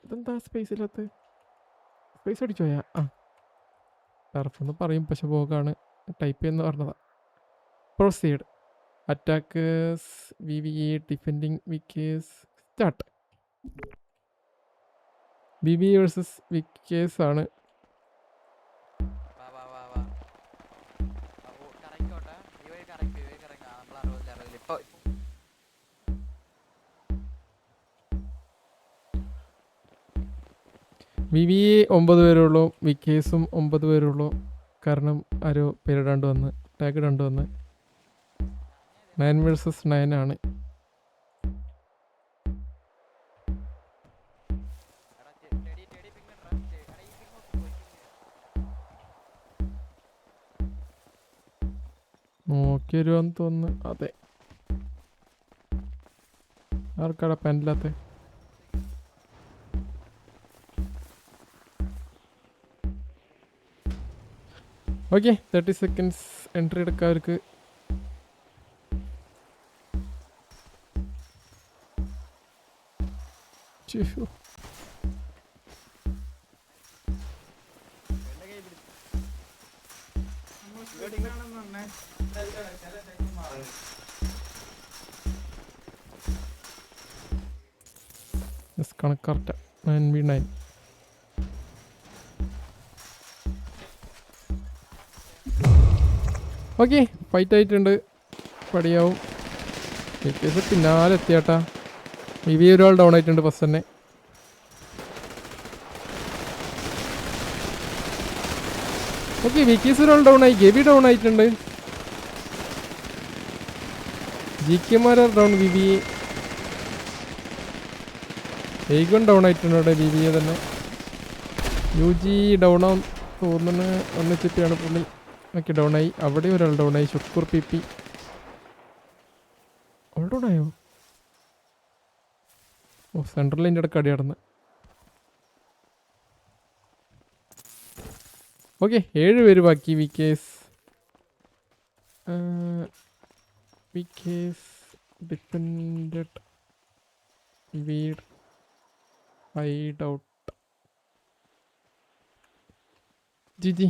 ഇതെന്താ സ്പേസ് ഇല്ലാത്ത? സ്പേസ് അടിച്ചോയാ? ആ ടർഫ് എന്ന് പറയും, പക്ഷെ പോകാണ് ടൈപ്പ് ചെയ്യുന്ന പറഞ്ഞതാ. Proceed. Attackers VVE defending Vickers start. VVE versus Vickers ആണ്. VVE 9 പേരുള്ളൂ, വിക്കേഴ്സും 9 പേരുള്ളൂ. കാരണം ആരോ പേരിടാണ്ട് വന്ന്, ടാഗ് ഇടാണ്ട് വന്ന്. 9 വേഴ്സസ് 9 ആണ്. നോക്കി വരുവാന്ന് തോന്നുന്നു. അതെ, ആർക്കാടാ പെൻഡില്ലാത്ത? ഓക്കെ, 30 സെക്കൻഡ്സ് എൻട്രി എടുക്കാം അവർക്ക്. കണക്കാർട്ട 9v9. ഓക്കെ, ഫൈറ്റ് ആയിട്ടുണ്ട്. പടിയാവും. വിക്കേഴ്സ് പിന്നാലെ എത്തിയാട്ടാ. VVE ഒരാൾ ഡൗൺ ആയിട്ടുണ്ട് ഫസ്റ്റ് തന്നെ. ഓക്കെ, വിക്കേഴ്സ് ഒരാൾ ഡൗൺ ആയി. ഗെവി ഡൗൺ ആയിട്ടുണ്ട്. GK down. VVE eigen down ആയിട്ടുണ്ട് അവിടെ. VVE തന്നെ. UG ഡൗൺ ആവും തോന്നുന്നു. ഒന്നിച്ചിട്ടാണ് പുള്ളി. ഓക്കെ, ഡൗൺ ആയി. അവിടെ ഒരാൾ ഡൗൺ ആയി. ഷുക്കൂർ PP ഡൗൺ ആയോ? ഓ, സെൻട്രൽ എൻ്റെ ഇടയ്ക്ക് അടി നടന്ന്. ഓക്കെ, 7 പേര് ബാക്കി. Vickers defended weed hide out. GG.